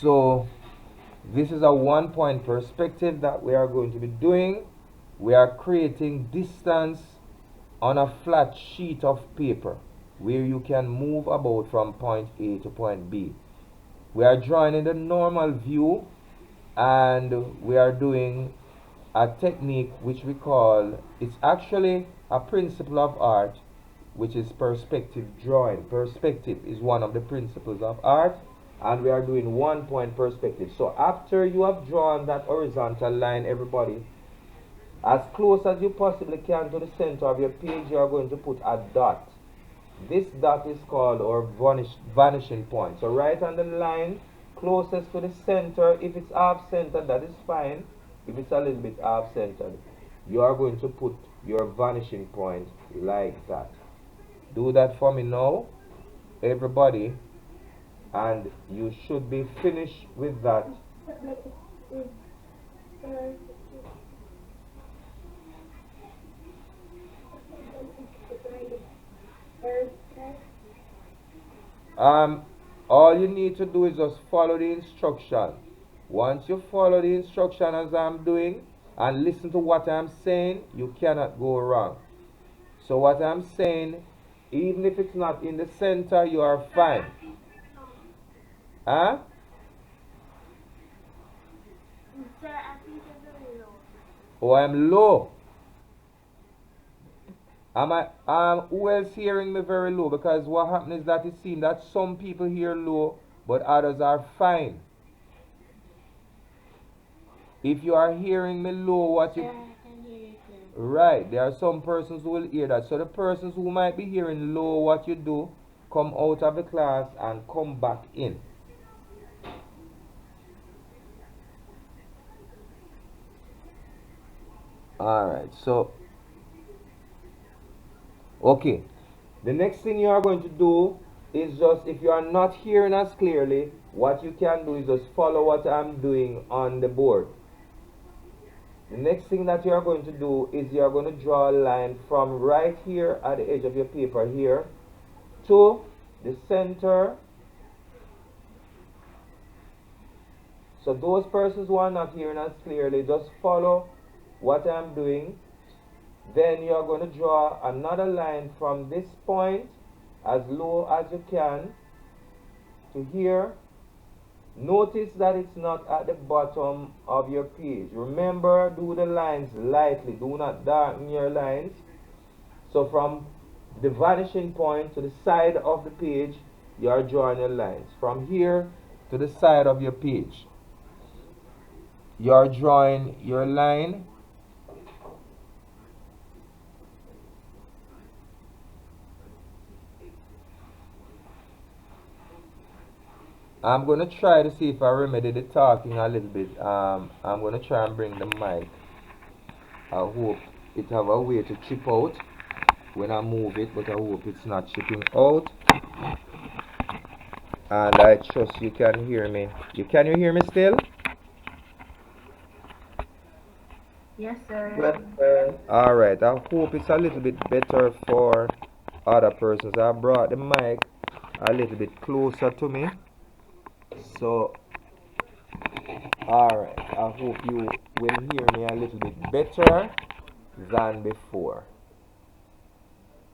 So this is a 1 point perspective that we are going to be doing. We are creating distance on a flat sheet of paper where you can move about from point A to point B. We are drawing in the normal view, and we are doing a technique which we call, it's actually a principle of art, which is perspective drawing. Perspective is one of the principles of art, and we are doing 1 point perspective. So after you have drawn that horizontal line, everybody, as close as you possibly can to the center of your page, you are going to put a dot. This dot is called our vanishing point. So right on the line closest to the center, if it's off center, that is fine. If it's a little bit off centered, you are going to put your vanishing point like that. Do that for me now, everybody, and you should be finished with that. Um, all you need to do is just follow the instruction. Once you follow the instruction as I'm doing and listen to what I'm saying, you cannot go wrong. So what I'm saying, even if it's not in the center, you are fine. Huh? Oh, I'm low. Who else hearing me very low? Because what happens is that it seems that some people hear low, but others are fine. If you are hearing me low, what you... Yeah, I can hear you too. Right, there are some persons who will hear that. So the persons who might be hearing low, what you do, come out of the class and come back in. Alright, so okay, the next thing you are going to do is just, if you are not hearing us clearly, what you can do is just follow what I'm doing on the board. The next thing that you are going to do is you are going to draw a line from right here at the edge of your paper here to the center. So those persons who are not hearing us clearly, just follow what I'm doing. Then you are going to draw another line from this point as low as you can to here. Notice that it's not at the bottom of your page. Remember, do the lines lightly. Do not darken your lines. So from the vanishing point to the side of the page, you are drawing your lines. From here to the side of your page, you are drawing your line. I'm going to try to see if I remedy the talking a little bit. I'm going to try and bring the mic. I hope it have a way to chip out when I move it, but I hope it's not chipping out. And I trust you can hear me. Can you hear me still? Yes, sir. Alright, I hope it's a little bit better for other persons. I brought the mic a little bit closer to me. So, alright, I hope you will hear me a little bit better than before.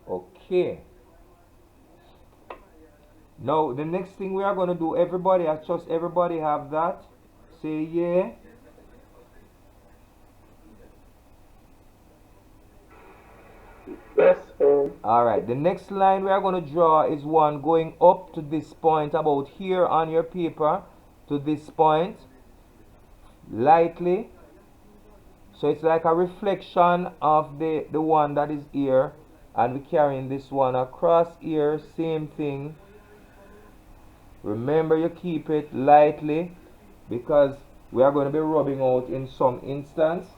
Okay. Now, the next thing we are going to do, everybody, I trust everybody have that. Say yeah. Yes, sir. Alright, the next line we are going to draw is one going up to this point, about here on your paper, to this point, lightly. So it's like a reflection of the one that is here, and we're carrying this one across here, same thing. Remember, you keep it lightly because we are going to be rubbing out in some instance.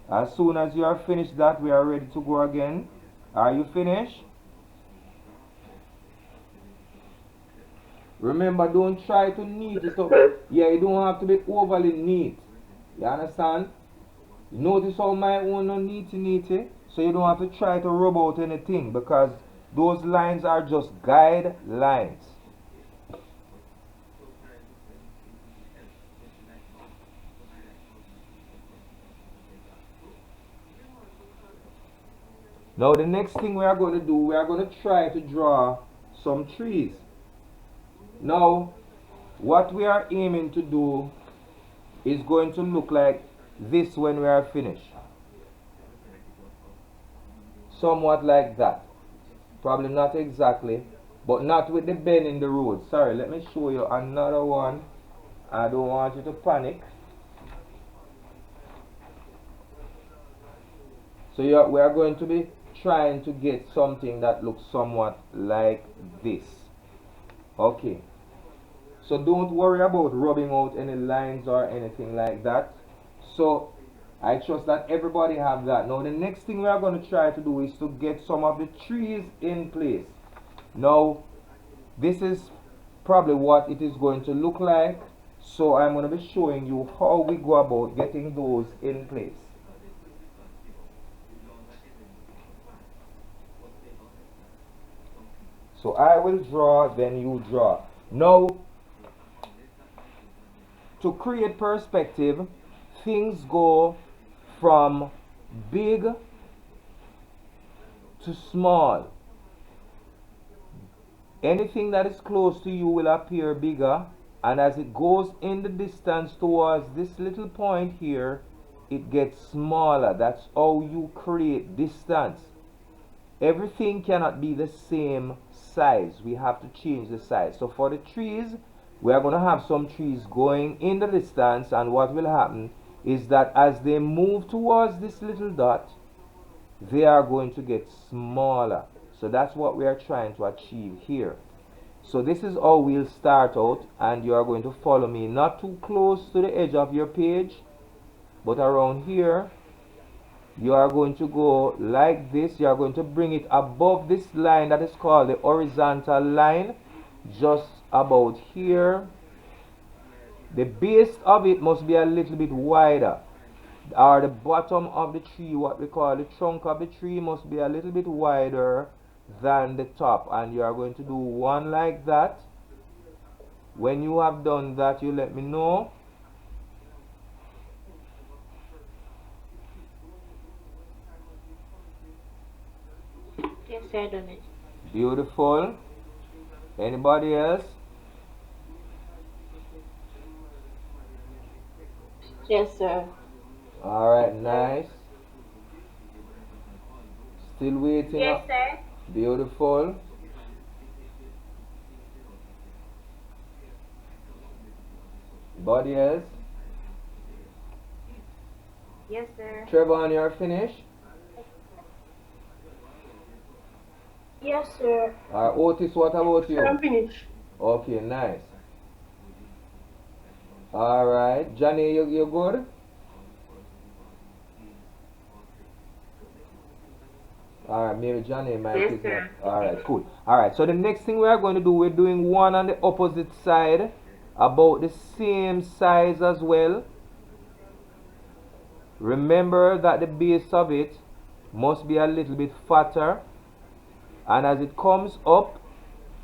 As soon as you are finished that, we are ready to go again. Are you finished? Remember, don't try to neat it up. Yeah, you don't have to be overly neat. You understand? Notice how my own no neaty. So you don't have to try to rub out anything because those lines are just guidelines. Now the next thing we are going to do, we are going to try to draw some trees. Now what we are aiming to do is going to look like this when we are finished. Somewhat like that. Probably not exactly, but not with the bend in the road. Sorry, let me show you another one. I don't want you to panic. So we are going to be trying to get something that looks somewhat like this. Okay. So don't worry about rubbing out any lines or anything like that. So I trust that everybody have that. Now the next thing we are going to try to do is to get some of the trees in place. Now this is probably what it is going to look like. So I'm going to be showing you how we go about getting those in place. So I will draw, then you draw. Now, to create perspective, things go from big to small. Anything that is close to you will appear bigger, and as it goes in the distance towards this little point here, it gets smaller. That's how you create distance. Everything cannot be the same size. We have to change the size. So for the trees, we are going to have some trees going in the distance, and what will happen is that as they move towards this little dot, they are going to get smaller. So that's what we are trying to achieve here. So this is how we'll start out, and you are going to follow me not too close to the edge of your page, but around here. You are going to go like this. You are going to bring it above this line that is called the horizontal line, just about here. The base of it must be a little bit wider, or the bottom of the tree, what we call the trunk of the tree, must be a little bit wider than the top. And you are going to do one like that. When you have done that, you let me know. Yes, sir, I done it. Beautiful. Anybody else? Yes, sir. Alright, nice. Still waiting. Yes, sir. Beautiful. Anybody else? Yes, sir. Trevor, you're finished? Yes, sir. Otis, what about you? I'm finished. Okay, nice. Alright, Johnny, you good? Alright, maybe Johnny might Yes, is sir. not. Alright, cool. Alright, so the next thing we are going to do, we're doing one on the opposite side, about the same size as well. Remember that the base of it must be a little bit fatter, and as it comes up,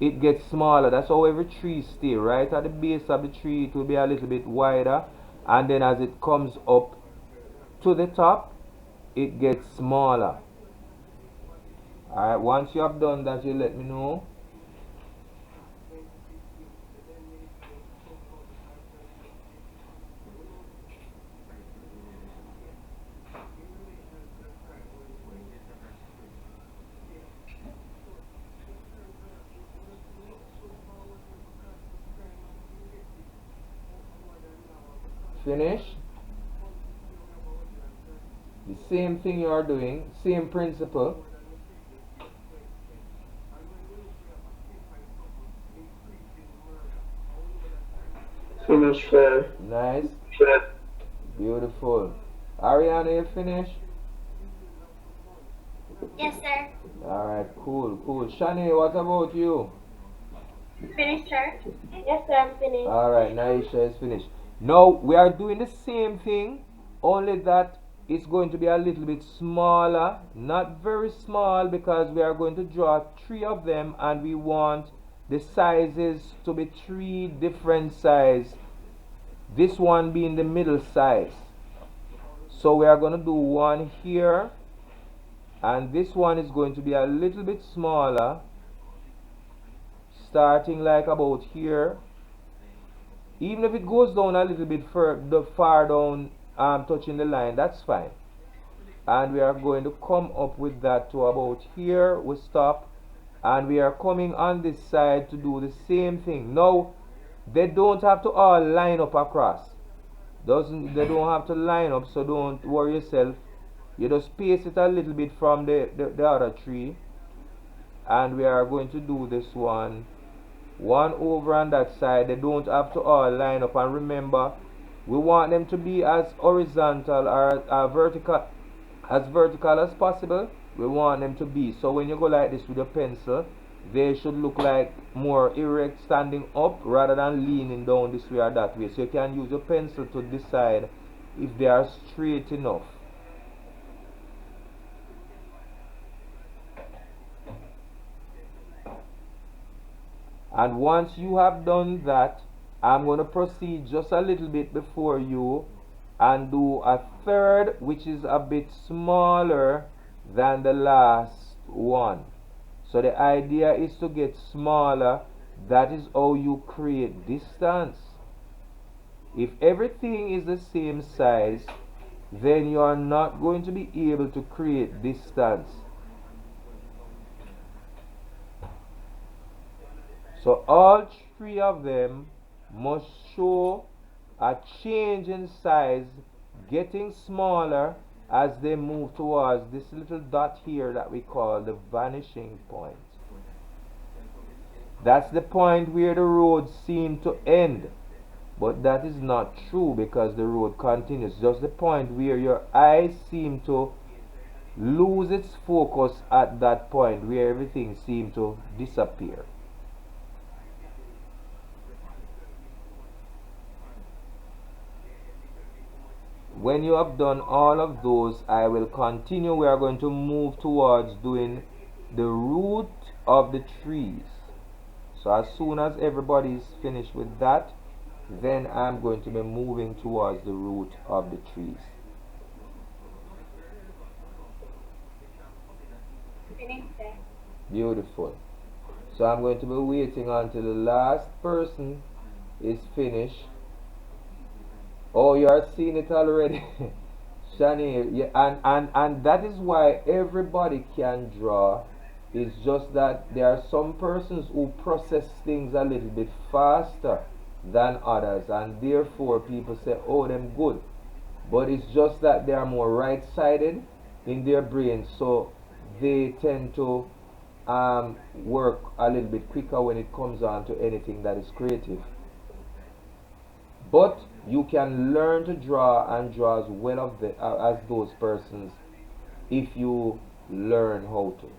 it gets smaller. That's how every tree stay. Right at the base of the tree, it will be a little bit wider, and then as it comes up to the top, it gets smaller. Alright, once you have done that, you let me know. Finish. The same thing you are doing, same principle. Finish, sir. Nice. Sir. Beautiful. Ariana, you finished? Yes, sir. Alright, cool, cool. Shani, what about you? Finished, sir. Yes, sir, I'm finished. Alright, Naisha is finished. Now we are doing the same thing, only that it's going to be a little bit smaller, not very small, because we are going to draw 3 of them and we want the sizes to be 3 different size, this one being the middle size. So we are going to do one here, and this one is going to be a little bit smaller, starting like about here. Even if it goes down a little bit far down, touching the line, that's fine. And we are going to come up with that to about here. We stop, and we are coming on this side to do the same thing. Now they don't have to all line up across. They don't have to line up, so don't worry yourself. You just space it a little bit from the other tree, and we are going to do this one over on that side. They don't have to all line up, and remember, we want them to be as horizontal or vertical as possible. We want them to be, so when you go like this with a pencil, they should look like more erect, standing up, rather than leaning down this way or that way. So you can use your pencil to decide if they are straight enough. And once you have done that, I'm going to proceed just a little bit before you and do a third, which is a bit smaller than the last one. So the idea is to get smaller. That is how you create distance. If everything is the same size, then you are not going to be able to create distance. So all 3 of them must show a change in size, getting smaller as they move towards this little dot here that we call the vanishing point. That's the point where the road seemed to end, but that is not true, because the road continues. Just the point where your eyes seem to lose its focus at that point, where everything seemed to disappear. When you have done all of those, I will continue. We are going to move towards doing the root of the trees. So as soon as everybody is finished with that, then I'm going to be moving towards the root of the trees. Beautiful. So I'm going to be waiting until the last person is finished. Oh, you are seeing it already. Shani, yeah, and that is why everybody can draw. It's just that there are some persons who process things a little bit faster than others, and therefore people say, oh, them good. But it's just that they are more right-sided in their brain, so they tend to work a little bit quicker when it comes on to anything that is creative. But you can learn to draw and draw as well as those persons if you learn how to.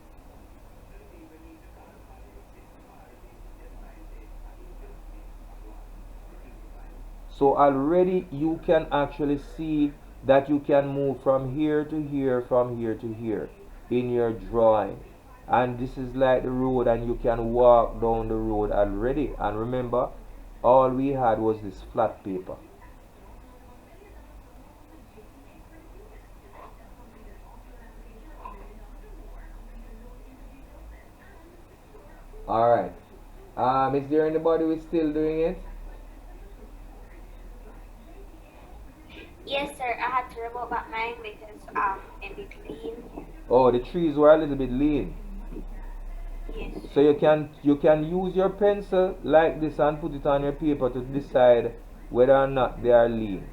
So already you can actually see that you can move from here to here, from here to here in your drawing. And this is like the road, and you can walk down the road already. And remember, all we had was this flat paper. Alright. Is there anybody who is still doing it? Yes, sir. I had to remove back mine because it is lean. Oh, the trees were a little bit lean. Yes. So you can use your pencil like this and put it on your paper to decide whether or not they are lean.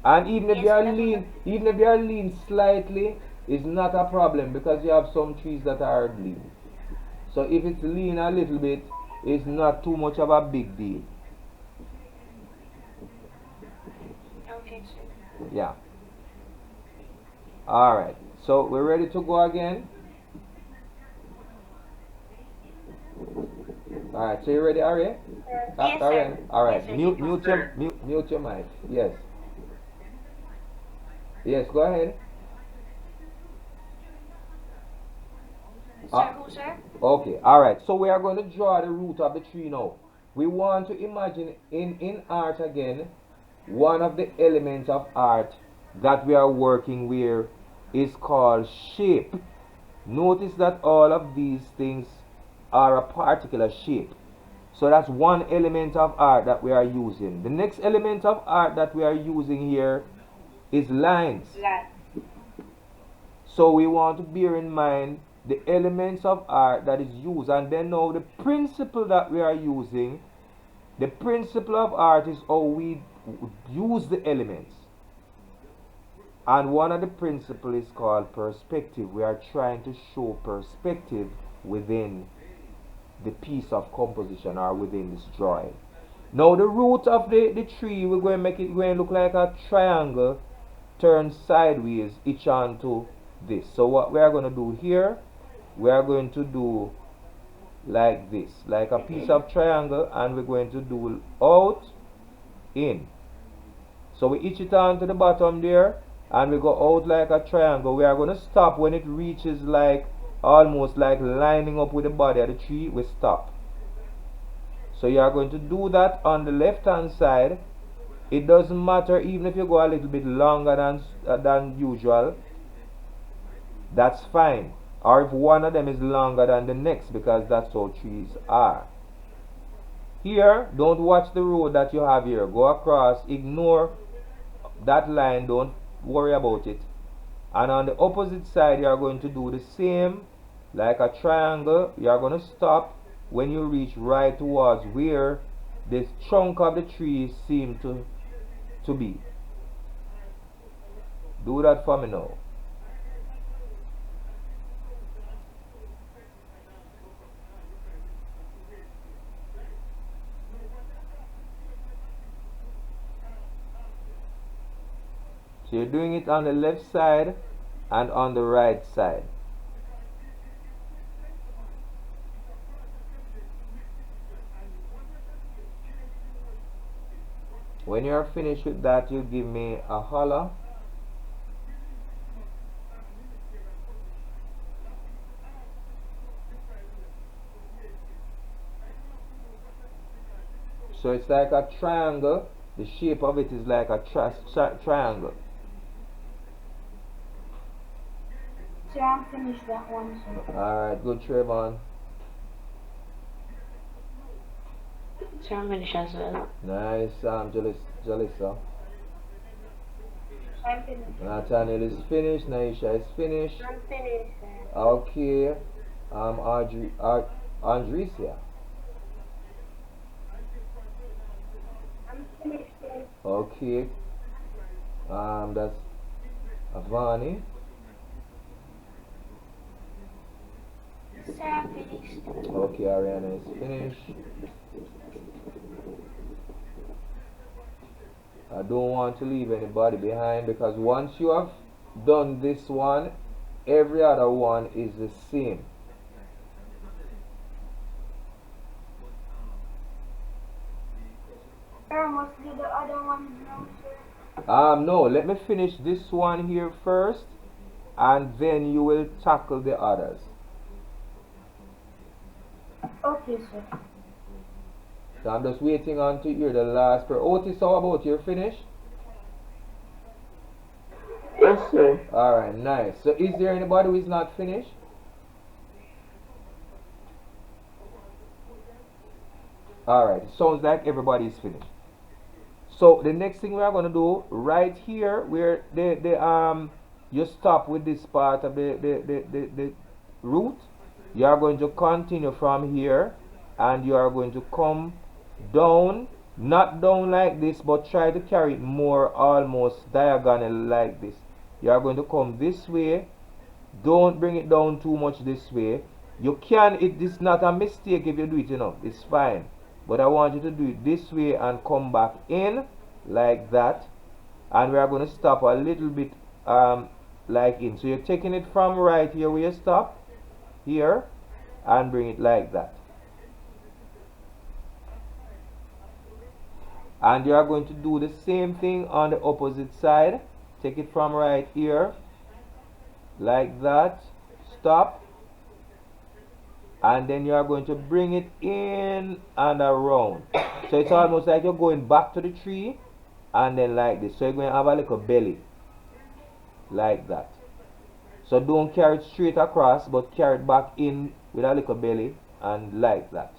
And even if they are lean slightly, it's not a problem, because you have some trees that are lean. So if it's lean a little bit, it's not too much of a big deal. Okay, sir. Yeah. Alright. So we're ready to go again? Alright, so you ready, Ari? Yes, sir. Alright. Yes, sir. Mute your mic. Yes. Yes, go ahead. Sir, who, sir? Okay, alright. So we are going to draw the root of the tree now. We want to imagine in art again, one of the elements of art that we are working with is called shape. Notice that all of these things are a particular shape. So that's one element of art that we are using. The next element of art that we are using here is lines. Line. So we want to bear in mind the elements of art that is used, and then now the principle that we are using, the principle of art is how we use the elements. And one of the principles is called perspective. We are trying to show perspective within the piece of composition or within this drawing. Now the root of the tree, we're going to make it going to look like a triangle turned sideways each onto this. So what we are going to do here, we are going to do like this, like a piece of triangle, and we're going to do out, in. So we hitch it on to the bottom there, and we go out like a triangle. We are going to stop when it reaches like almost like lining up with the body of the tree. We stop. So you are going to do that on the left hand side. It doesn't matter even if you go a little bit longer than usual. That's fine. Or if one of them is longer than the next, because that's how trees are. Here, don't watch the road that you have here. Go across, ignore that line, don't worry about it. And on the opposite side, you are going to do the same, like a triangle. You are going to stop when you reach right towards where this trunk of the tree seems to be. Do that for me now. So you're doing it on the left side and on the right side. When you're finished with that, you give me a holler. So it's like a triangle. The shape of it is like a triangle. Sir, I'm finished that one, sir. Alright, good, Trayvon. Sir, I'm finished as well. Nice, Jalissa. I'm finished. Nathaniel is finished. Naisha is finished. I'm finished, sir. Okay. Andresia. I'm finished, sir. Okay. That's Avani. Sir, I'm finished. Okay, Ariana is finished. I don't want to leave anybody behind, because once you have done this one, every other one is the same. Sir, must do the other ones now, sir. No, let me finish this one here first, and then you will tackle the others. Okay, sir. So I'm just waiting on to hear the last part. Otis, how about you? Finished? Yes, sir. Alright, nice. So is there anybody who is not finished? Alright, sounds like everybody is finished. So the next thing we are going to do right here, where you stop with this part of the root, you are going to continue from here, and you are going to come down, not down like this, but try to carry it more almost diagonal like this. You are going to come this way. Don't bring it down too much this way. You can, it is not a mistake if you do it, it's fine. But I want you to do it this way and come back in like that. And we are going to stop a little bit like in. So you're taking it from right here where you stop, here, and bring it like that. And you are going to do the same thing on the opposite side. take it from right here, like that, stop, and then you are going to bring it in and around. So it's almost like you're going back to the tree, and then like this. So you're going to have a little belly, like that. So don't carry it straight across, but carry it back in with a little belly, and like that.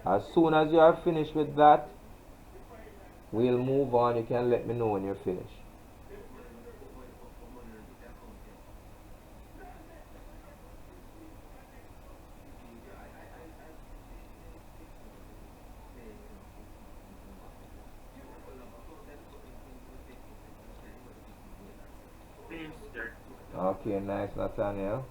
As soon as you are finished with that, we'll move on. You can let me know when you're finished. Okay, nice, Nathaniel.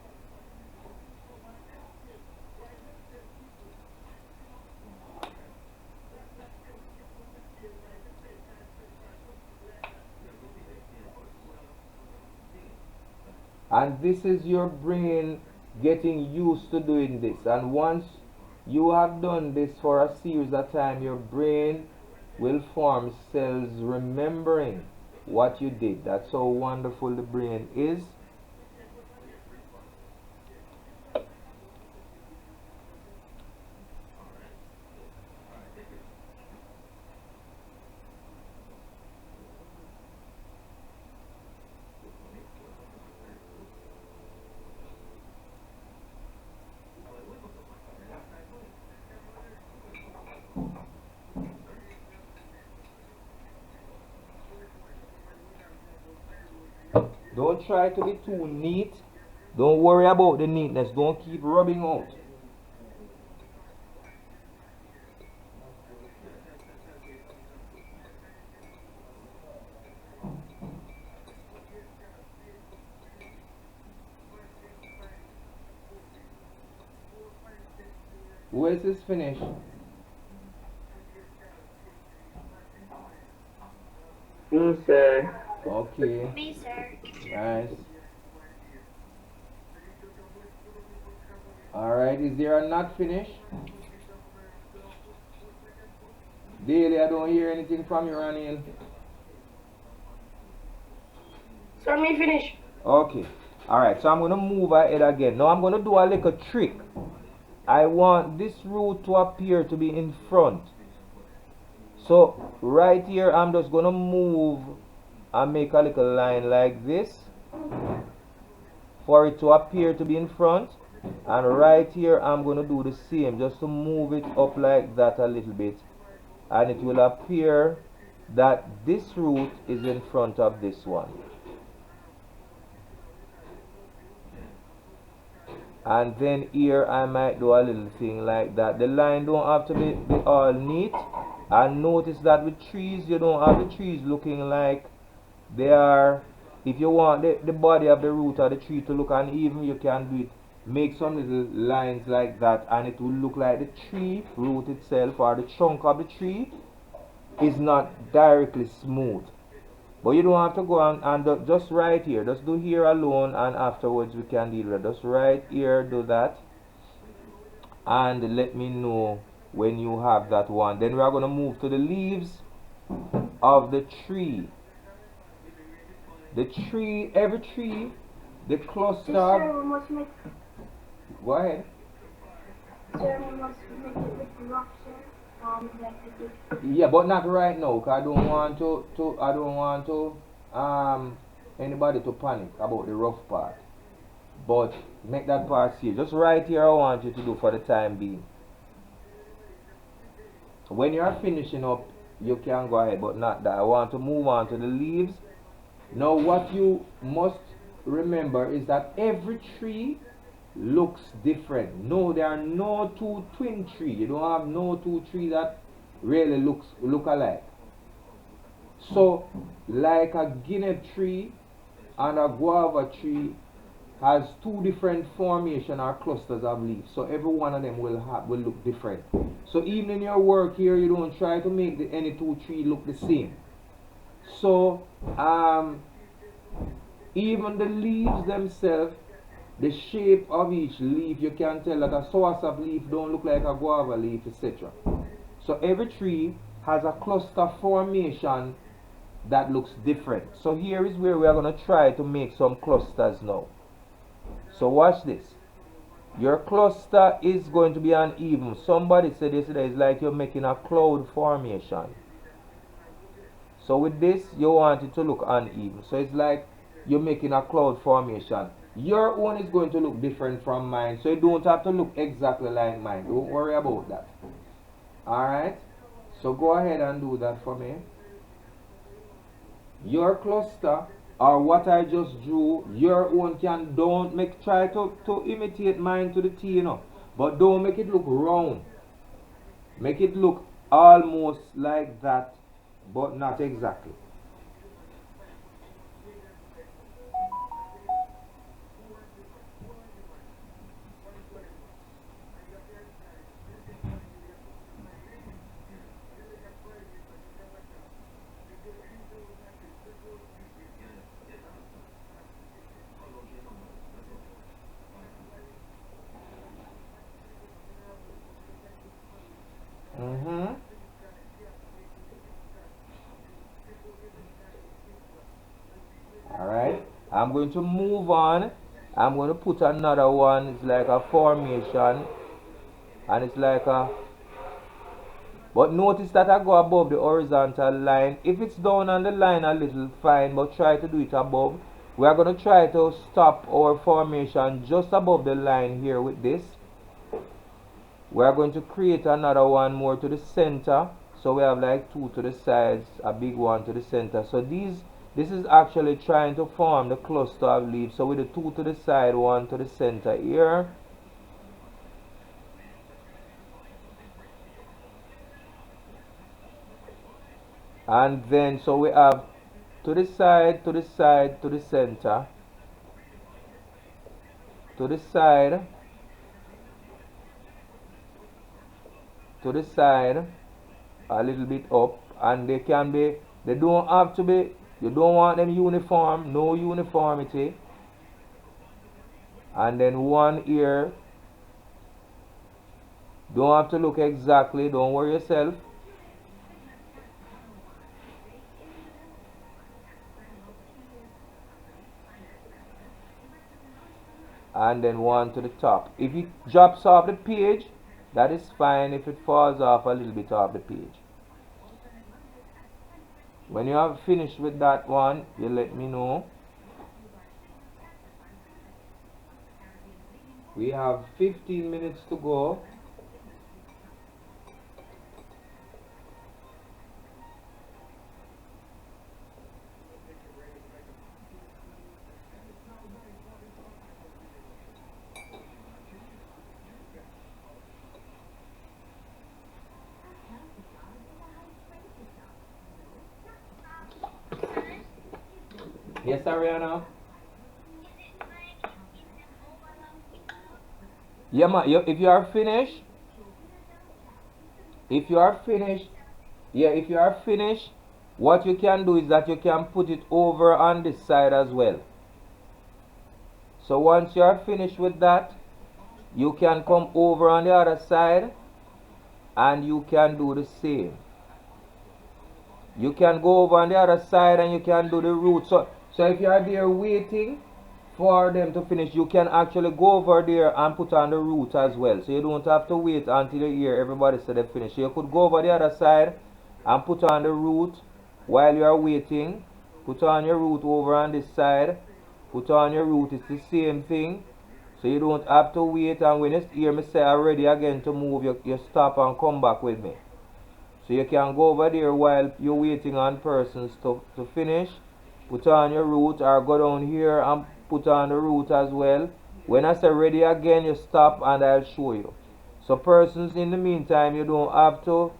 And this is your brain getting used to doing this. And once you have done this for a series of time, your brain will form cells remembering what you did. That's how wonderful the brain is. Don't try to be too neat. Don't worry about the neatness. Don't keep rubbing out. Who else is finished? Me, sir. Okay. Me, sir. Nice. Alright, is there a not finished? Daily, I don't hear anything from you, Raniel. Sir, me finish. Okay. Alright, so I'm going to move ahead again. Now I'm going to do a little trick. I want this root to appear to be in front. So right here, I'm just going to move and make a little line like this for it to appear to be in front. And right here, I'm going to do the same, just to move it up like that a little bit. And it will appear that this root is in front of this one. And then here I might do a little thing like that. The line don't have to be all neat. And notice that with trees, you don't have the trees looking like they are. If you want the body of the root of the tree to look uneven, you can do it. Make some little lines like that, and it will look like the tree root itself or the trunk of the tree is not directly smooth. But you don't have to go and just right here. Just do here alone, and afterwards we can deal with it. Just right here, do that. And let me know when you have that one. Then we are going to move to the leaves of the tree. The tree, every tree, the cluster. Sir, we must make. Go ahead. Sir, we must make it with rough, sir. Yeah, but not right now, cause I don't want anybody to panic about the rough part. But make that part here. Just right here I want you to do for the time being. When you are finishing up, you can go ahead, but not that. I want to move on to the leaves. Now what you must remember is that every tree looks different. No, there are no two twin trees. You don't have no two trees that really look alike. So like a guinea tree and a guava tree has two different formation or clusters of leaves. So every one of them will look different. So even in your work here, you don't try to make any two trees look the same. So Even the leaves themselves, the shape of each leaf, you can tell that a soursop leaf don't look like a guava leaf, etc. So every tree has a cluster formation that looks different. So here is where we are going to try to make some clusters now. So watch this. Your cluster is going to be uneven. Somebody said yesterday it's like you're making a cloud formation. So with this, you want it to look uneven. So it's like you're making a cloud formation. Your one is going to look different from mine. So you don't have to look exactly like mine. Don't worry about that. Alright? So go ahead and do that for me. Your cluster, or what I just drew, your own can don't make try to imitate mine to the T, you know. But don't make it look round. Make it look almost like that, but not exactly. Mm-hmm. Alright. I'm going to move on. I'm going to put another one. It's like a formation. And it's like a... But notice that I go above the horizontal line. If it's down on the line a little, fine. But try to do it above. We are going to try to stop our formation just above the line here with this. We are going to create another one more to the center. So we have like two to the sides, a big one to the center. So this is actually trying to form the cluster of leaves. So with the two to the side, one to the center here. And then so we have to the side, to the side, to the center, to the side, to the side, a little bit up, and they can be, they don't have to be, you don't want them uniform, no uniformity. And then one ear, don't have to look exactly, don't worry yourself. And then one to the top. If it drops off the page, that is fine. If it falls off a little bit off the page, when you have finished with that one, you let me know. We have 15 minutes to go. Yes, Ariana? Yeah, ma, if you are finished, if you are finished, yeah, if you are finished, what you can do is that you can put it over on this side as well. So once you are finished with that, you can come over on the other side and you can do the same. You can go over on the other side and you can do the root. So if you are there waiting for them to finish, you can actually go over there and put on the root as well. So you don't have to wait until you hear everybody say they finish. You could go over the other side and put on the root while you are waiting. Put on your root over on this side. Put on your root. It's the same thing. So you don't have to wait, and when you hear me say I'm ready again to move, you stop and come back with me. So you can go over there while you're waiting on persons to finish. Put on your root, or go down here and put on the root as well. When I say ready again, you stop and I'll show you. So persons, in the meantime, you don't have to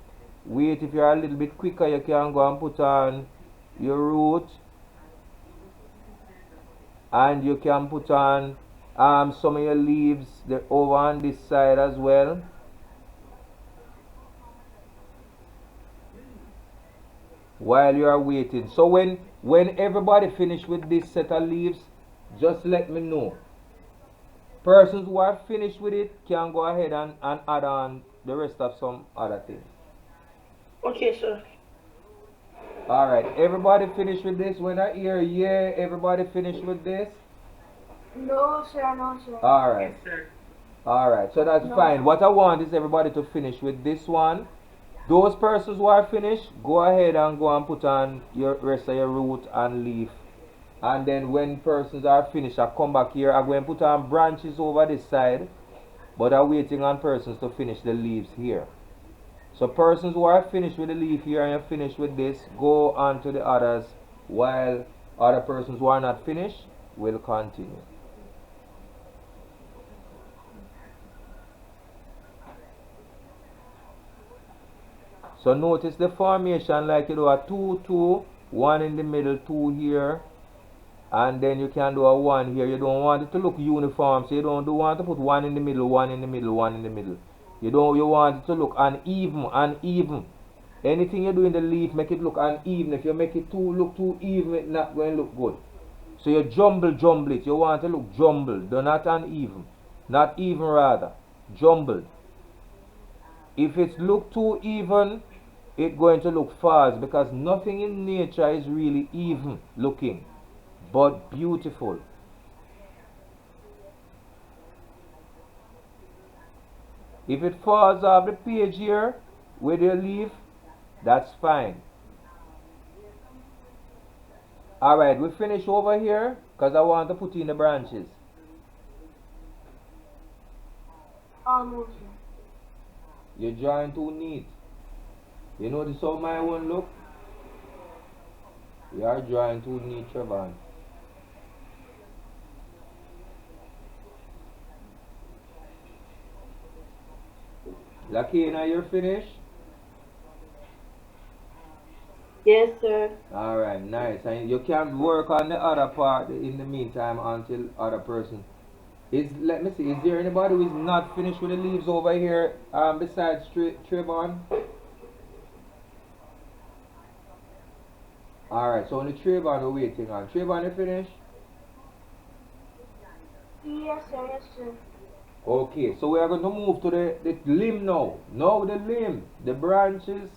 wait. If you're a little bit quicker, you can go and put on your root. And you can put on some of your leaves over on this side as well. while you are waiting. So when everybody finish with this set of leaves, just let me know. Persons who are finished with it can go ahead and add on the rest of some other things. Okay, sir. Alright, everybody finished with this? When I hear yeah, everybody finished with this? No, sir, no, sir. Alright. Sir. Alright, so that's fine. What I want is everybody to finish with this one. Those persons who are finished, go ahead and go and put on your rest of your root and leaf. And then when persons are finished, I come back here. I'm going to put on branches over this side. But I'm waiting on persons to finish the leaves here. So persons who are finished with the leaf here and you're finished with this, go on to the others, while other persons who are not finished will continue. So notice the formation, like you do a 2 2, 1 in the middle, 2 here, and then you can do a 1 here. You don't want it to look uniform, so you don't want to put 1 in the middle, 1 in the middle, 1 in the middle. You want it to look uneven. Anything you do in the leaf, make it look uneven. If you make it look too even, it's not going to look good. So you jumble it. You want to look jumbled, not uneven. Not even, rather. Jumbled. If it look too even, it's going to look false, because nothing in nature is really even looking, but beautiful. If it falls off the page here with your leaf, that's fine. Alright, we finish over here because I want to put in the branches. Almost. You're drawing too neat. You notice how my one look? You are drawing too neat, Trevor. Lakina, you're finished? Yes, sir. Alright, nice. And you can work on the other part in the meantime until other person. Let me see, is there anybody who is not finished with the leaves over here besides Trayvon? Alright, so only Trayvon we're waiting on. Trayvon, you finished? Yes, sir, yes, sir. Okay, so we are going to move to the limb now. Now the limb, the branches.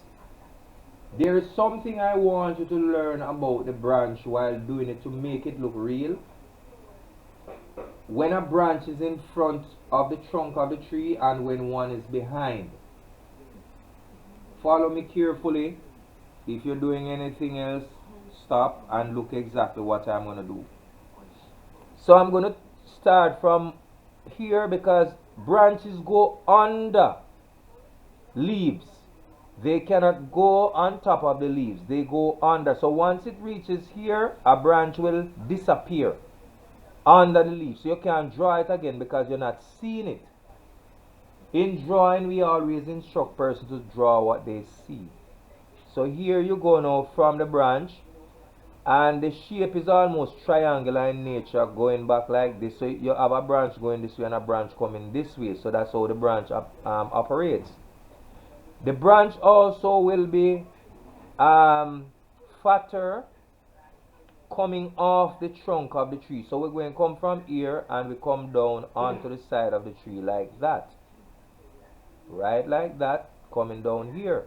There is something I want you to learn about the branch while doing it to make it look real. When a branch is in front of the trunk of the tree and when one is behind. Follow me carefully. If you're doing anything else, stop and look exactly what I'm going to do. So I'm going to start from here because branches go under leaves. They cannot go on top of the leaves. They go under. So once it reaches here, a branch will disappear under the leaf. So you can't draw it again because you're not seeing it. In drawing, we always instruct persons to draw what they see. So here you go now from the branch, and the shape is almost triangular in nature, going back like this. So you have a branch going this way and a branch coming this way. So that's how the branch operates. The branch also will be fatter coming off the trunk of the tree. So we're going to come from here and we come down onto the side of the tree like that. Right, like that, coming down here.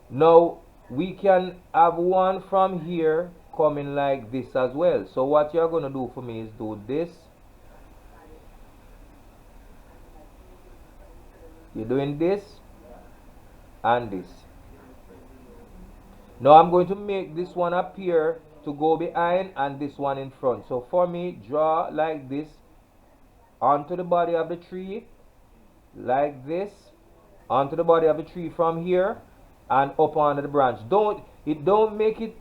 Now we can have one from here coming like this as well. So what you're going to do for me is do this. You're doing this and this. Now I'm going to make this one appear to go behind and this one in front. So for me, draw like this onto the body of the tree, like this, onto the body of the tree from here and up onto the branch. Don't make it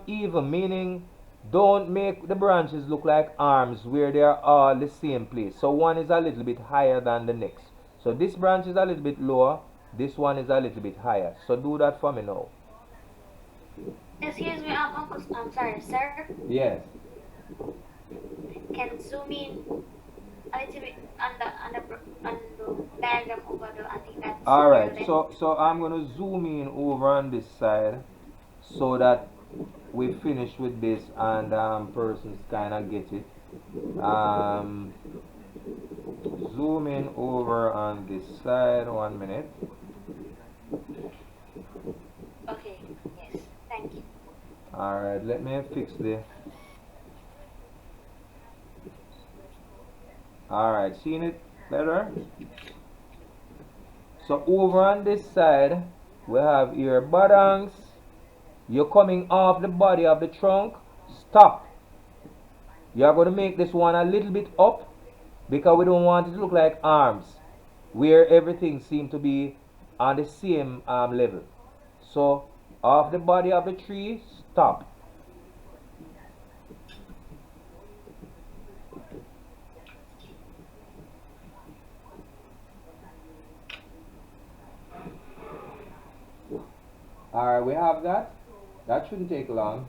even, meaning don't make the branches look like arms where they are all the same place. So one is a little bit higher than the next. So this branch is a little bit lower, this one is a little bit higher. So do that for me now. Excuse me, Uncle, I'm sorry, sir. Yes. Can zoom in a little bit on the diagram over there. I think that's Alright, so I'm gonna zoom in over on this side. so that we finish with this and persons kind of get it. Um, Zoom in over on this side, 1 minute. Okay, yes, thank you. Alright, let me fix the. Alright, seeing it better? So over on this side, we have your buttocks. You're coming off the body of the trunk. Stop. You're going to make this one a little bit up because we don't want it to look like arms where everything seems to be on the same level. So off the body of the tree, stop. Alright, we have that. That shouldn't take long.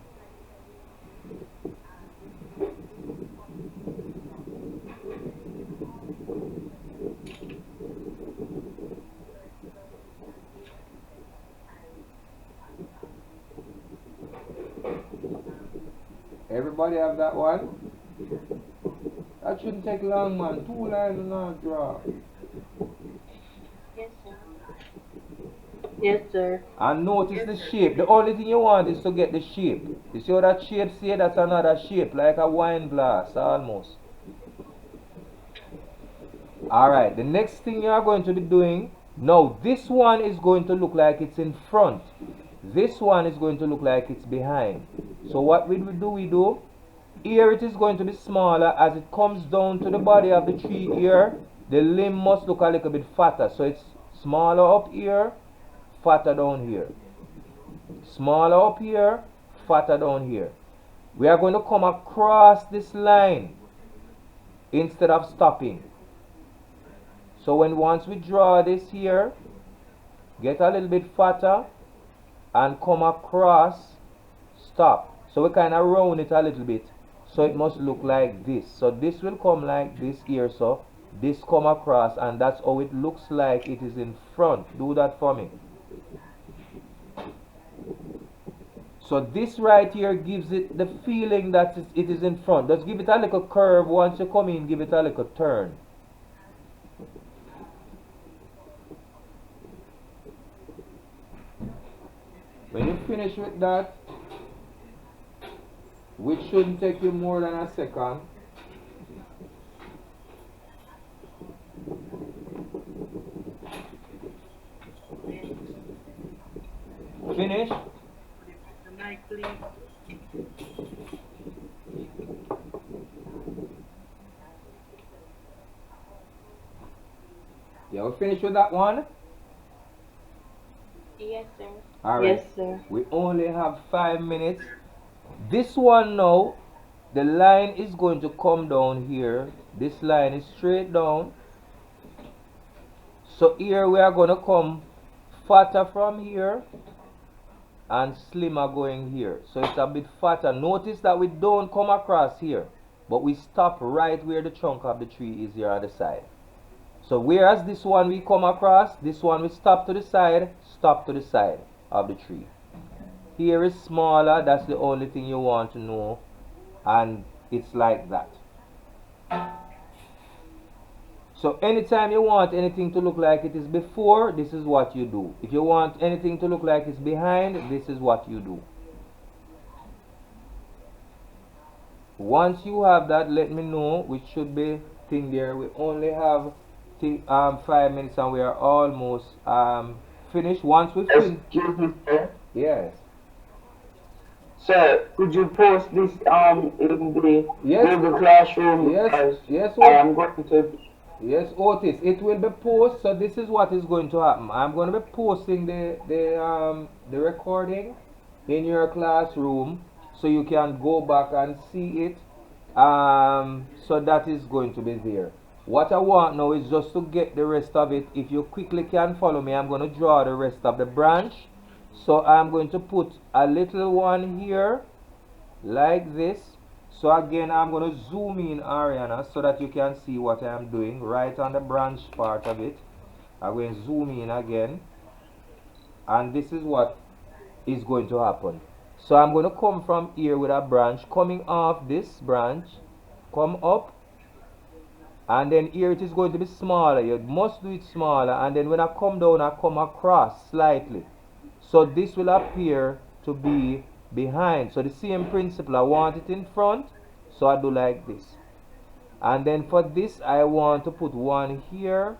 Everybody have that one? That shouldn't take long, man. 2 lines and not draw. Yes, sir. Yes, sir. And notice the shape. The only thing you want is to get the shape. You see how that shape say? That's another shape, like a wine glass, almost. Alright, the next thing you are going to be doing, now this one is going to look like it's in front. This one is going to look like it's behind. So what we do, here it is going to be smaller. As it comes down to the body of the tree here, the limb must look a little bit fatter. So it's smaller up here, fatter down here. Smaller up here, fatter down here. We are going to come across this line instead of stopping. So once we draw this here, get a little bit fatter and come across, stop. So we kind of round it a little bit. So it must look like this. So this will come like this here. So this come across, and that's how it looks like it is in front. Do that for me. So this right here gives it the feeling that it is in front. Just give it a little curve. Once you come in, give it a little turn. When you finish with that, which shouldn't take you more than a second, finish. The mic, please. Yeah, we finish with that one. Yes, sir. Alright. Yes, sir. We only have 5 minutes. This one now, the line is going to come down here. This line is straight down. So here we are going to come fatter from here and slimmer going here. So it's a bit fatter. Notice that we don't come across here, but we stop right where the trunk of the tree is here on the side. So whereas this one we come across, this one we stop to the side of the tree. Here is smaller, that's the only thing you want to know, and it's like that. So anytime you want anything to look like it is before, this is what you do. If you want anything to look like it's behind, this is what you do. Once you have that, let me know, which should be thing there. We only have 5 minutes and we are almost finished. Once we finish. Excuse me, sir. Yes. Sir, could you post this in the Yes. Google Classroom? Yes. Yes. I am going to. Yes, Otis. It will be posted. So this is what is going to happen. I'm going to be posting the recording in your classroom, so you can go back and see it. So that is going to be there. What I want now is just to get the rest of it. If you quickly can follow me, I'm going to draw the rest of the branch. So I'm going to put a little one here like this. So again, I'm going to zoom in, Ariana, so that you can see what I am doing right on the branch part of it. I'm going to zoom in again, and this is what is going to happen. So I'm going to come from here with a branch coming off this branch, come up, and then here it is going to be smaller. You must do it smaller, and then when I come down, I come across slightly. So this will appear to be behind. So the same principle, I want it in front, so I do like this. And then for this, I want to put one here,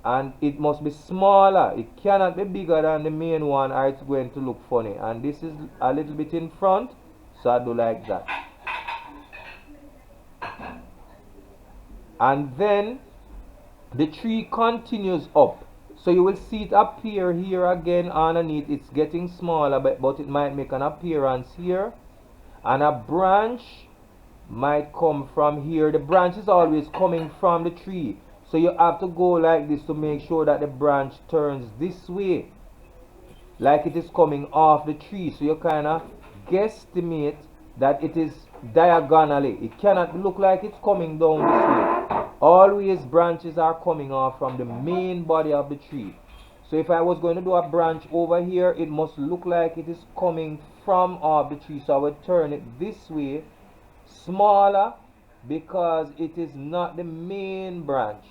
and it must be smaller. It cannot be bigger than the main one or it's going to look funny. And this is a little bit in front, so I do like that. And then the tree continues up, so you will see it appear here again underneath. It's getting smaller, but it might make an appearance here, and a branch might come from here. The branch is always coming from the tree, so you have to go like this to make sure that the branch turns this way, like it is coming off the tree. So you kind of guesstimate that it is diagonally. It cannot look like it's coming down this way. Always branches are coming off from the main body of the tree. So if I was going to do a branch over here, it must look like it is coming from off the tree. So I would turn it this way, smaller, because it is not the main branch.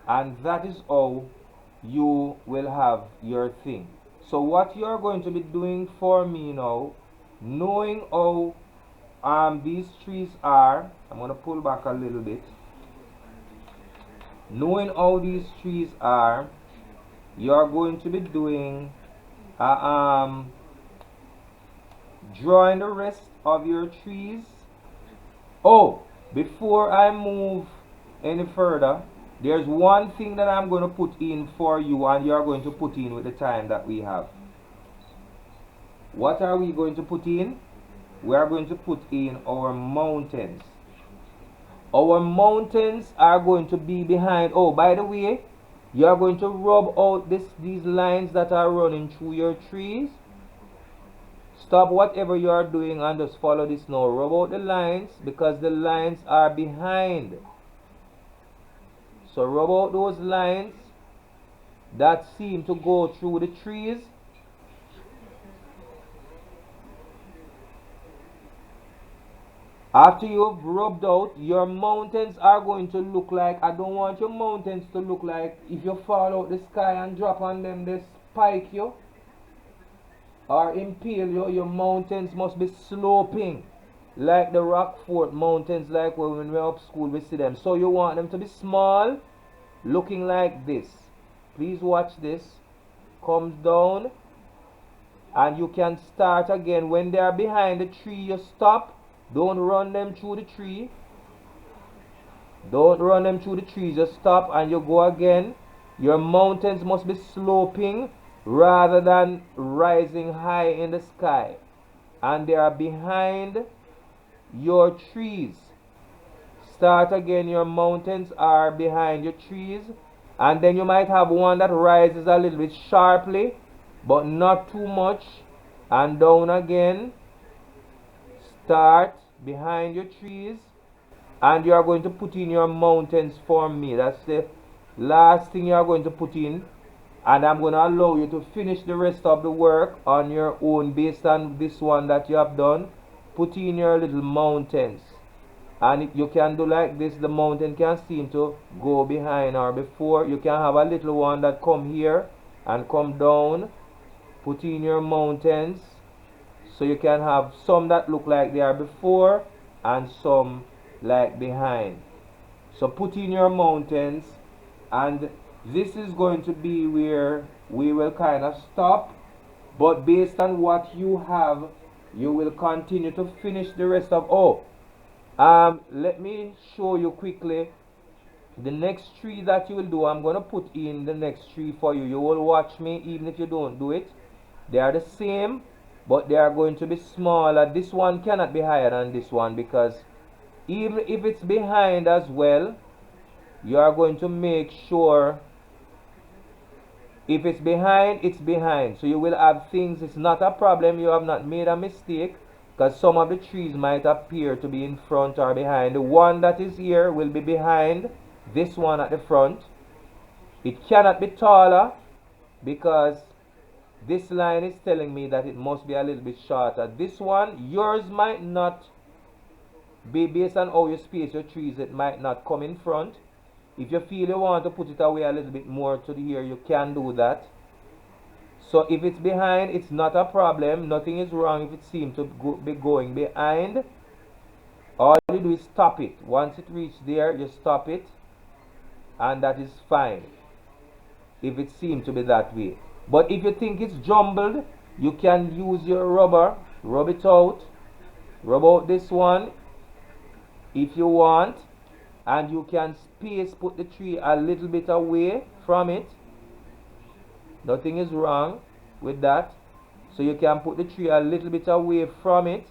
And that is how you will have your thing. So what you are going to be doing for me now, knowing how these trees are, I'm going to pull back a little bit. Knowing how these trees are, you are going to be doing drawing the rest of your trees. Oh, before I move any further, there's one thing that I'm going to put in for you, and you're going to put in with the time that we have. What are we going to put in? We are going to put in our mountains. Our mountains are going to be behind. Oh, by the way, you are going to rub out these lines that are running through your trees. Stop whatever you are doing and just follow this now. Rub out the lines, because the lines are behind. So rub out those lines that seem to go through the trees. After you've rubbed out, your mountains are going to look like, I don't want your mountains to look like if you fall out the sky and drop on them, they spike you or impale you. Your mountains must be sloping like the Rockfort mountains, like when we're up school we see them. So you want them to be small, looking like this. Please watch this. Comes down, and you can start again. When they are behind the tree, you stop. Don't run them through the tree. Don't run them through the trees. Just stop and you go again. Your mountains must be sloping rather than rising high in the sky, and they are behind your trees. Start again. Your mountains are behind your trees, and then you might have one that rises a little bit sharply but not too much, and down again. Start behind your trees, and you are going to put in your mountains for me. That's the last thing you are going to put in, and I'm going to allow you to finish the rest of the work on your own based on this one that you have done. Put in your little mountains, and you can do like this. The mountain can seem to go behind or before. You can have a little one that come here and come down. Put in your mountains. So you can have some that look like they are before and some like behind. So put in your mountains, and this is going to be where we will kind of stop. But based on what you have, you will continue to finish the rest of. Let me show you quickly the next tree that you will do. I'm going to put in the next tree for you. You will watch me even if you don't do it. They are the same, but they are going to be smaller. This one cannot be higher than this one, because even if it's behind as well, you are going to make sure if it's behind, it's behind. So you will have things, it's not a problem, you have not made a mistake, because some of the trees might appear to be in front or behind. The one that is here will be behind this one at the front, It cannot be taller because this line is telling me that it must be a little bit shorter. This one, yours might not be based on how you space your trees, it might not come in front. If you feel you want to put it away a little bit more to the here, you can do that. So if it's behind, it's not a problem. Nothing is wrong if it seems to be going behind. All you do is stop it. Once it reaches there, you stop it, and that is fine if it seems to be that way. But if you think it's jumbled, you can use your rubber, rub it out, rub out this one if you want, and you can put the tree a little bit away from it. Nothing is wrong with that. So you can put the tree a little bit away from it,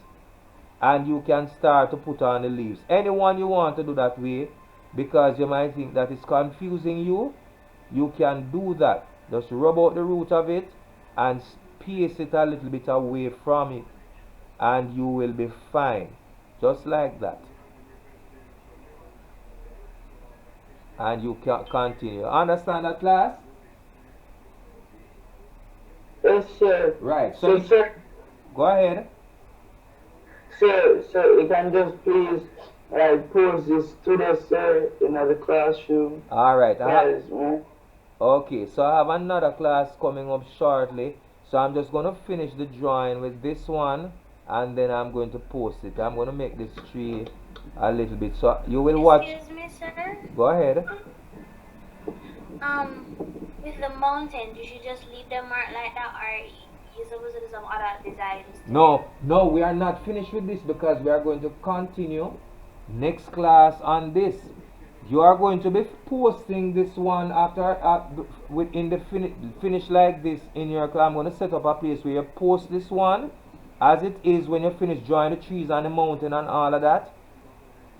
and you can start to put on the leaves. Anyone you want to do that way, because you might think that it's confusing you, you can do that. Just rub out the root of it and space it a little bit away from it, and you will be fine. Just like that. And you can continue. Understand that, class? Yes, sir. Right. So, So, sir, go ahead. sir, you can just please post this to the sir in the classroom. All right. Yes, man. Okay, so I have another class coming up shortly. So I'm just going to finish the drawing with this one, and then I'm going to post it. I'm going to make this tree a little bit. So you will watch. Excuse me, sir. Go ahead. With the mountains, you should just leave them marked like that, or you supposed to do some other designs? No, we are not finished with this because we are going to continue next class on this. You are going to be posting this one after within the finish like this in your class. I'm going to set up a place where you post this one as it is when you finish drawing the trees on the mountain and all of that.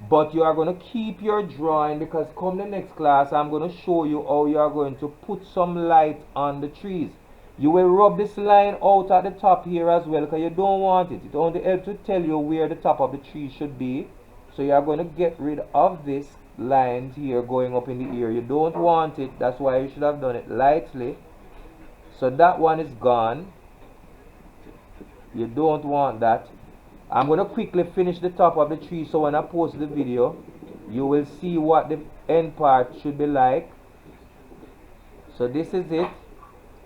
But you are going to keep your drawing because come the next class I'm going to show you how you are going to put some light on the trees. You will rub this line out at the top here as well because you don't want it. It only helps to tell you where the top of the tree should be. So you are going to get rid of this lines here going up in the ear. You don't want it. That's why you should have done it lightly. So that one is gone. You don't want that. I'm going to quickly finish the top of the tree so when I post the video you will see what the end part should be like. So this is it.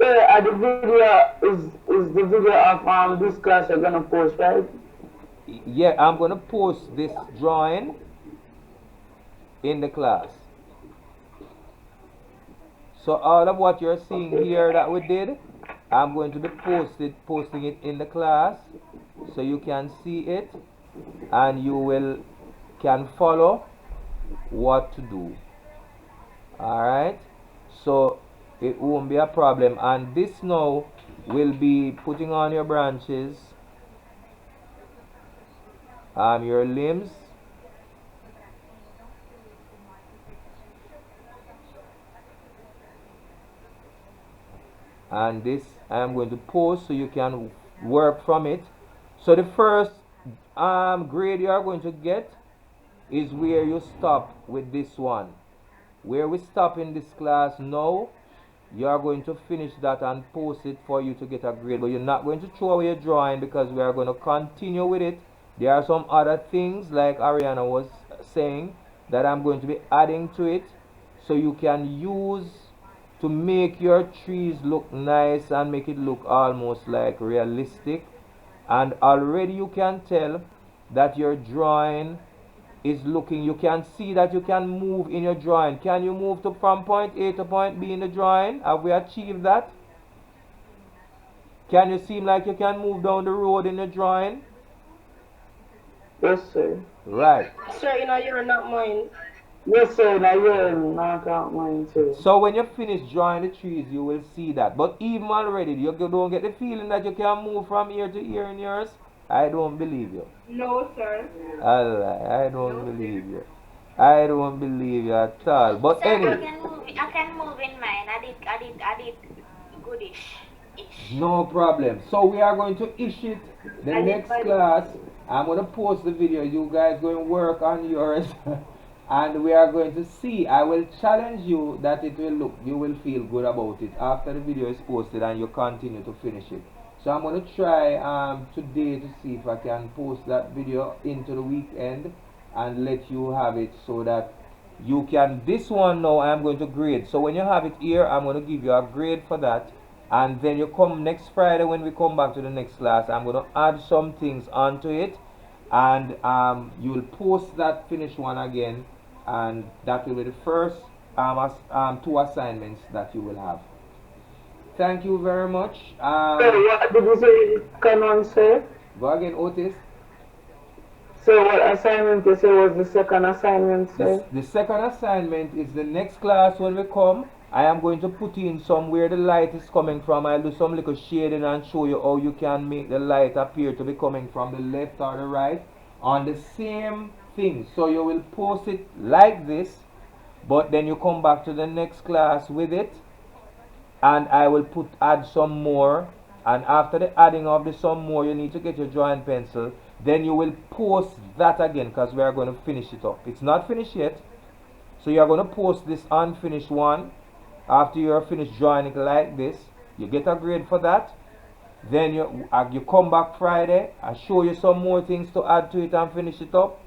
Yeah, the video is the video of this class you're gonna post, right? Yeah, I'm going to post this drawing in the class. So all of what you're seeing here that we did, I'm going to be posting it in the class so you can see it and you can follow what to do. Alright, so it won't be a problem, and this now will be putting on your branches, your limbs, and this I am going to post so you can work from it. So the first grade you are going to get is where you stop with this one. Where we stop in this class now, you are going to finish that and post it for you to get a grade. But you're not going to throw away your drawing because we are going to continue with it. There are some other things like Ariana was saying that I'm going to be adding to it so you can use to make your trees look nice and make it look almost like realistic. And already you can tell that your drawing is looking, you can see that you can move in your drawing. Can you move from point A to point B in the drawing? Have we achieved that? Can you seem like you can move down the road in the drawing? Yes, sir. Right. Sir, you know you're not mine. Yes, sir. Now you're knock out mine too. So when you finish drawing the trees, you will see that. But even already, you don't get the feeling that you can move from ear to ear in yours? I don't believe you. No, sir. I don't believe you. I don't believe you at all. But Sir, anyway, I can move in mine. I did goodish. no problem. So we are going to issue it the next class. I'm going to post the video. You guys going to work on yours. and we are going to see. I will challenge you that it will look, you will feel good about it after the video is posted and you continue to finish it. So I'm going to try today to see if I can post that video into the weekend and let you have it so that you can, this one now I'm going to grade. So when you have it here, I'm going to give you a grade for that. And then you come next Friday when we come back to the next class, I'm going to add some things onto it. And you will post that finished one again. And that will be the first 2 assignments that you will have. Thank you very much. What did you say, Canon, sir? Go again, Otis. So what assignment you say was the second assignment, sir? The second assignment is the next class when we come. I am going to put in some where the light is coming from. I'll do some little shading and show you how you can make the light appear to be coming from the left or the right on the same thing. So you will post it like this, but then you come back to the next class with it, and I will add some more. And after the adding of the some more, you need to get your drawing pencil. Then you will post that again because we are going to finish it up. It's not finished yet. So you are going to post this unfinished one. After you are finished drawing it like this, you get a grade for that. Then you come back Friday, I show you some more things to add to it and finish it up.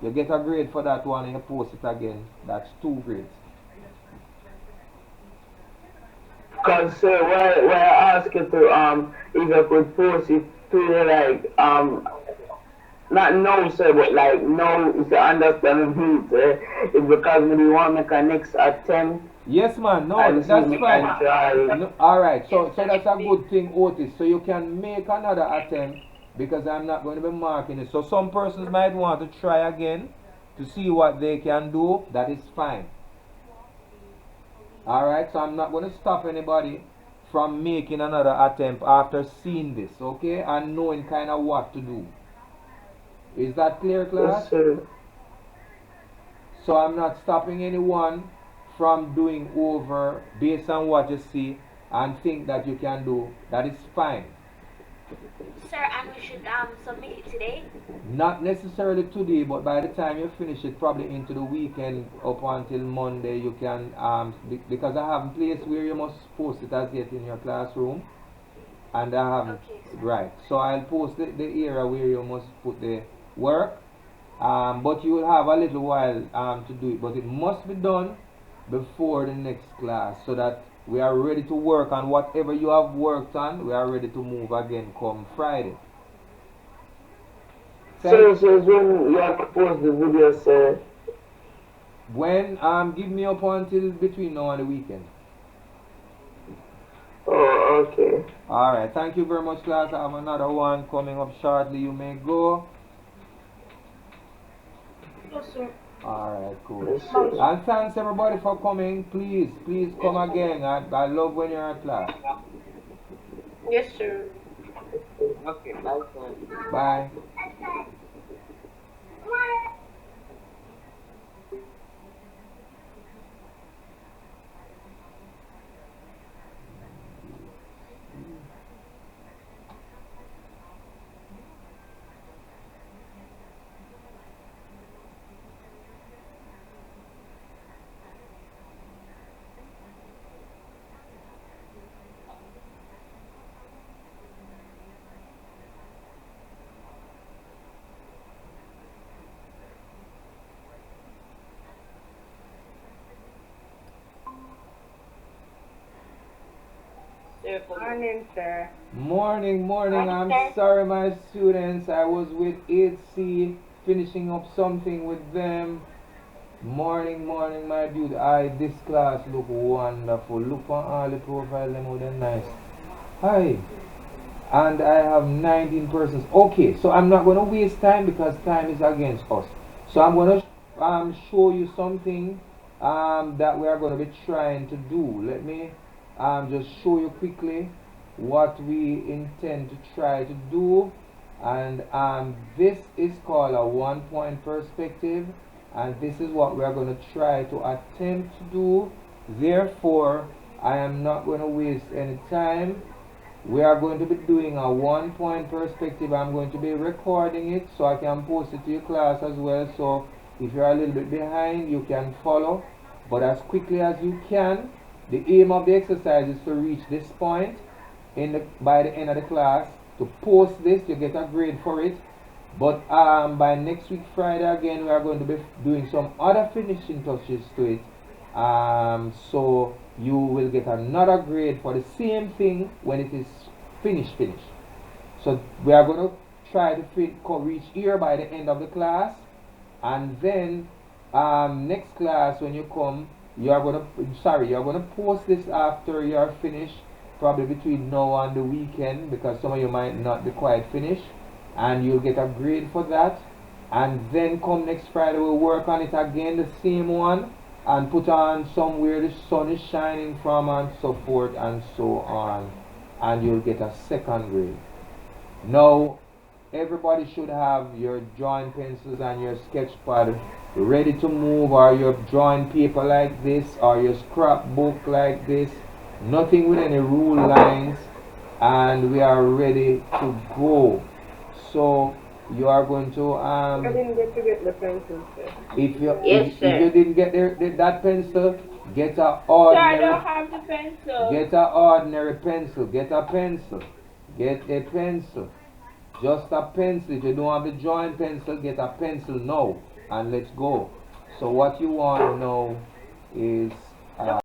You get a grade for that one and you post it again. That's 2 grades. Because why I ask you to if I could post it to you like not no sir, but like no if you understand me, it's because we want to make a next attempt. Yes man, no, that's fine. No, alright, so that's a good thing, Otis. So you can make another attempt because I'm not going to be marking it. So some persons might want to try again to see what they can do. That is fine. Alright, so I'm not going to stop anybody from making another attempt after seeing this, okay, and knowing kind of what to do. Is that clear, class? Yes, sir. So I'm not stopping anyone from doing over based on what you see and think that you can do. That is fine. Sir, and we should submit it today? Not necessarily today, but by the time you finish it, probably into the weekend up until Monday, you can, because I have a place where you must post it as yet in your classroom. And I haven't, Okay, right. So I'll post the area where you must put the work. But you will have a little while to do it. But it must be done before the next class so that we are ready to work on whatever you have worked on. We are ready to move again come Friday. So when you have to post the video, sir? When give me up until between now and the weekend. Oh, okay. Alright, thank you very much, class. I have another one coming up shortly. You may go. Yes, sir. Alright, cool. Yes, sir. And thanks everybody for coming. Please come again. I love when you're at class. Yes, sir. Okay, bye, sir. Bye. Morning, sir. Morning. I'm Okay. sorry, my students. I was with 8C finishing up something with them. Morning, my dude. This class look wonderful. Look on all the profile, them with them nice. Hi. And I have 19 persons. Okay, so I'm not going to waste time because time is against us. So I'm going to show you something that we are going to be trying to do. Let me just show you quickly what we intend to try to do. And this is called a 1-point perspective, and this is what we are going to try to attempt to do. Therefore, I am not going to waste any time. We are going to be doing a 1-point perspective. I'm going to be recording it so I can post it to your class as well. So If you're a little bit behind, you can follow, but as quickly as you can. The aim of the exercise is to reach this point by the end of the class. To post this, you get a grade for it. But by next week Friday again, we are going to be doing some other finishing touches to it. So you will get another grade for the same thing when it is finished. So we are going to try to reach here by the end of the class, and then next class when you come, you are going to post this after you are finished, probably between now and the weekend, because some of you might not be quite finished, and you'll get a grade for that. And then come next Friday, we'll work on it again, the same one, and put on somewhere the sun is shining from, and so forth and so on, and you'll get a second grade. Now everybody should have your drawing pencils and your sketch pad ready to move, or your drawing paper like this, or your scrapbook like this, nothing with any rule lines, and we are ready to go. So you are going to I didn't get to get the pencil, sir. if you Yes, if sir. you didn't get that pencil, get a Sir, I ordinary don't have the pencil. get a ordinary pencil. Get a pencil. Get a pencil. Just a pencil. If you don't have the drawing pencil, get a pencil now, and let's go. So what you want to know is